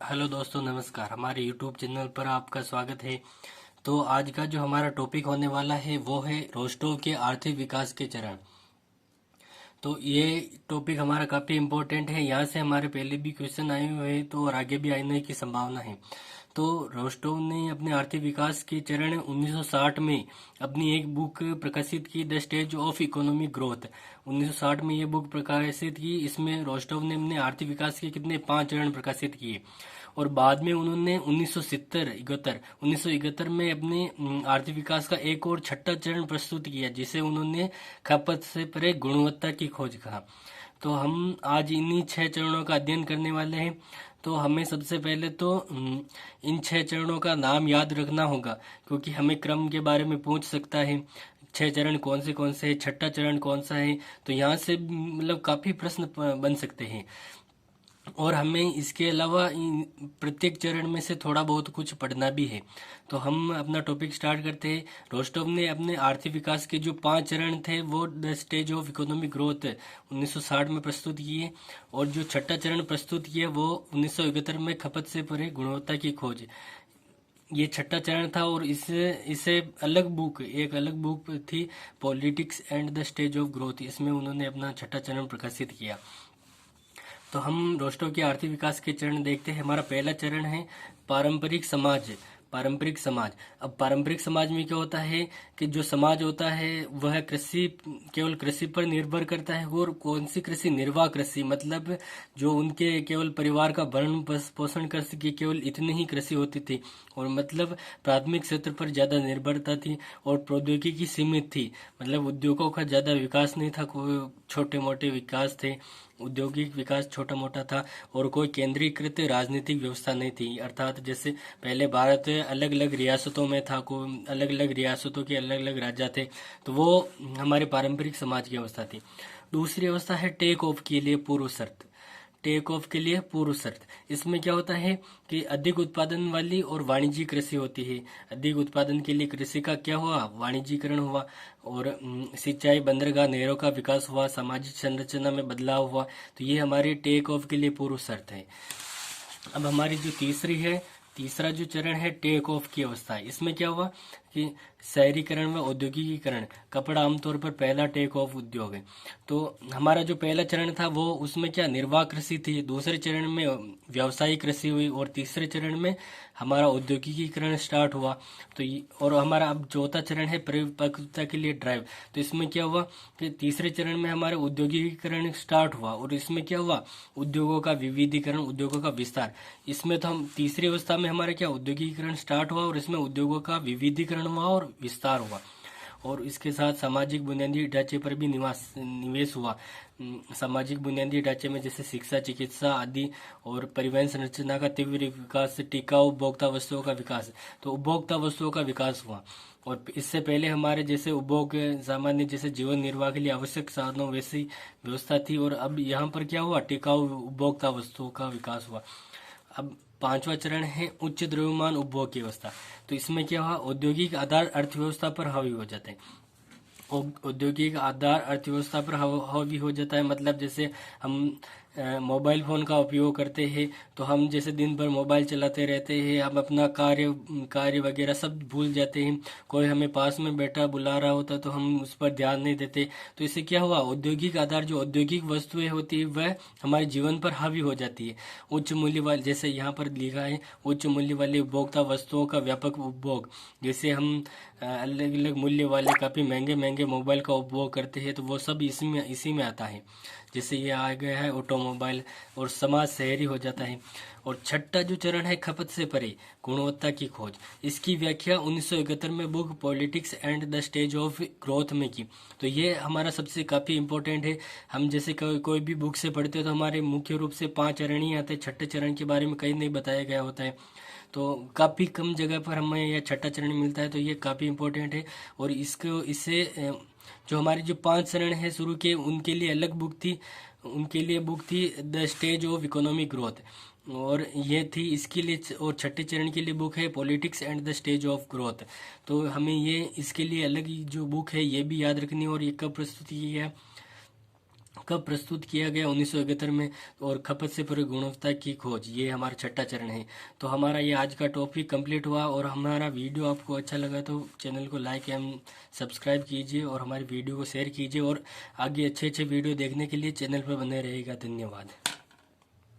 Hello दोस्तों, नमस्कार। हमारे यूट्यूब चैनल पर आपका स्वागत है। तो आज का जो हमारा टॉपिक होने वाला है वो है रोस्टोव के आर्थिक विकास के चरण। तो ये टॉपिक हमारा काफ़ी इम्पोर्टेंट है। यहाँ से हमारे पहले भी क्वेश्चन आए हुए हैं तो और आगे भी आने की संभावना है। तो रोस्टोव ने अपने आर्थिक विकास के चरण 1960 में अपनी एक बुक प्रकाशित की, the stage of economic growth. 1960 में ये बुक प्रकाशित की। इसमें रोस्टोव ने अपने आर्थिक विकास के कितने 5 चरण प्रकाशित किए। और बाद में उन्होंने 1971 में अपने आर्थिक विकास का एक और छठा चरण प्रस्तुत किया, जिसे उन्होंने खपत से परे गुणवत्ता की खोज कहा। तो हम आज इन्हीं 6 चरणों का अध्ययन करने वाले हैं। तो हमें सबसे पहले तो इन 6 चरणों का नाम याद रखना होगा, क्योंकि हमें क्रम के बारे में पूछ सकता है 6 चरण कौन से है, छठा चरण कौन सा है। तो यहाँ से मतलब काफ़ी प्रश्न बन सकते हैं। और हमें इसके अलावा प्रत्येक चरण में से थोड़ा बहुत कुछ पढ़ना भी है। तो हम अपना टॉपिक स्टार्ट करते हैं। रोस्टोव ने अपने आर्थिक विकास के जो 5 चरण थे वो the stage of economic growth 1960 में प्रस्तुत किए। और जो छठा चरण प्रस्तुत किया वो 1971 में खपत से परे गुणवत्ता की खोज, ये छठा चरण था। और इसे इसे एक अलग बुक थी, politics and the stage of growth. इसमें उन्होंने अपना छठा चरण प्रकाशित किया। तो हम रोस्टोव के आर्थिक विकास के चरण देखते हैं। हमारा पहला चरण है पारंपरिक समाज। पारंपरिक समाज। अब पारंपरिक समाज में क्या होता है कि जो समाज होता है वह केवल कृषि पर निर्भर करता है। और कौन सी कृषि? निर्वाह कृषि, मतलब जो उनके केवल परिवार का भरण पोषण कर सके, केवल इतनी ही कृषि होती थी। और मतलब प्राथमिक क्षेत्र पर ज़्यादा निर्भरता थी और प्रौद्योगिकी सीमित थी। मतलब उद्योगों का ज़्यादा विकास नहीं था, कोई छोटे मोटे विकास थे, औद्योगिक विकास छोटा मोटा था। और कोई केंद्रीकृत राजनीतिक व्यवस्था नहीं थी। अर्थात जैसे पहले भारत अलग अलग रियासतों में था, कोई अलग अलग रियासतों के अलग अलग राजा थे। तो वो हमारे पारंपरिक समाज की अवस्था थी। दूसरी अवस्था है टेक ऑफ के लिए पूर्व शर्त। टेक ऑफ के लिए पूर्व शर्त। इसमें क्या होता है कि अधिक उत्पादन वाली और वाणिज्यिक कृषि होती है। अधिक उत्पादन के लिए कृषि का क्या हुआ? वाणिज्यीकरण हुआ। और सिंचाई, बंदरगाह, नहरों का विकास हुआ, सामाजिक संरचना में बदलाव हुआ। तो ये हमारी टेक ऑफ के लिए पूर्व शर्त है। अब हमारी जो तीसरा जो चरण है टेक ऑफ की अवस्था है। इसमें क्या हुआ कि शहरीकरण व औद्योगिकीकरण। कपड़ा आमतौर पर पहला टेक ऑफ उद्योग है। तो हमारा जो पहला चरण था वो उसमें क्या निर्वाह कृषि थी। दूसरे चरण में व्यावसायिक कृषि हुई। और तीसरे चरण में हमारा औद्योगिकीकरण स्टार्ट हुआ। और हमारा अब चौथा चरण है परिपक्वता के लिए ड्राइव। तो इसमें क्या हुआ कि तीसरे चरण में हमारा औद्योगिकीकरण स्टार्ट हुआ। और इसमें क्या हुआ? उद्योगों का विविधीकरण, उद्योगों का विस्तार। इसमें तो हम तीसरी अवस्था में हमारा क्या औद्योगिकीकरण स्टार्ट हुआ और इसमें उद्योगों का विविधीकरण हुआ और विस्तार हुआ। और इसके साथ सामाजिक बुनियादी ढांचे पर भी निवेश हुआ। सामाजिक बुनियादी ढांचे में जैसे शिक्षा, चिकित्सा आदि, और परिवहन संरचना का तीव्र विकास, टिकाऊ उपभोक्ता वस्तुओं का विकास। तो उपभोक्ता वस्तुओं का विकास हुआ। और इससे पहले हमारे जैसे उपभोग सामान्य जैसे जीवन निर्वाह के लिए आवश्यक साधनों वैसी व्यवस्था थी। और अब यहाँ पर क्या हुआ? टिकाऊ उपभोक्ता वस्तुओं का विकास हुआ। अब पांचवा चरण है उच्च द्रव्यमान उपभोग की व्यवस्था। तो इसमें क्या हुआ? औद्योगिक आधार अर्थव्यवस्था पर हावी हो जाते हैं। औद्योगिक आधार अर्थव्यवस्था पर हावी हो जाता है। मतलब जैसे हम मोबाइल फ़ोन का उपयोग करते हैं, तो हम जैसे दिन भर मोबाइल चलाते रहते हैं, हम अपना कार्य वगैरह सब भूल जाते हैं। कोई हमें पास में बैठा बुला रहा होता तो हम उस पर ध्यान नहीं देते। तो इससे क्या हुआ? औद्योगिक आधार, जो औद्योगिक वस्तुएं होती है वह हमारे जीवन पर हावी हो जाती है। उच्च मूल्य वाले, जैसे यहाँ पर लिखा है, उच्च मूल्य वाले उपभोक्ता वस्तुओं का व्यापक उपभोग। जैसे हम अलग अलग मूल्य वाले काफ़ी महंगे महंगे मोबाइल का उपभोग करते हैं, तो वो सब इसी में आता है। जैसे ये आ गया है ऑटोमोबाइल। और समाज शहरी हो जाता है। और छठा जो चरण है खपत से परे गुणवत्ता की खोज। इसकी व्याख्या 1971 में book politics and the stage of growth में की। तो ये हमारा सबसे काफ़ी इंपॉर्टेंट है। हम जैसे कोई भी बुक से पढ़ते हैं तो हमारे मुख्य रूप से 5 चरण ही आते हैं। छठे चरण के बारे में कहीं नहीं बताया गया होता है। तो काफ़ी कम जगह पर हमें यह छठा चरण मिलता है। तो ये काफ़ी इम्पोर्टेंट है। और इससे जो हमारे जो 5 चरण है शुरू के, उनके लिए अलग बुक थी। उनके लिए बुक थी the stage of economic growth. और ये थी इसके लिए। और छठे चरण के लिए बुक है politics and the stage of growth. तो हमें ये इसके लिए अलग ही जो बुक है ये भी याद रखनी है। और ये कब प्रस्तुत की गया? कब प्रस्तुत किया गया 1971 में, और खपत से परे गुणवत्ता की खोज, ये हमारा छठा चरण है। तो हमारा ये आज का टॉपिक कंप्लीट हुआ, और हमारा वीडियो आपको अच्छा लगा तो चैनल को लाइक एंड सब्सक्राइब कीजिए और हमारी वीडियो को शेयर कीजिए, और आगे अच्छे अच्छे वीडियो देखने के लिए चैनल पर बने रहेगा। धन्यवाद।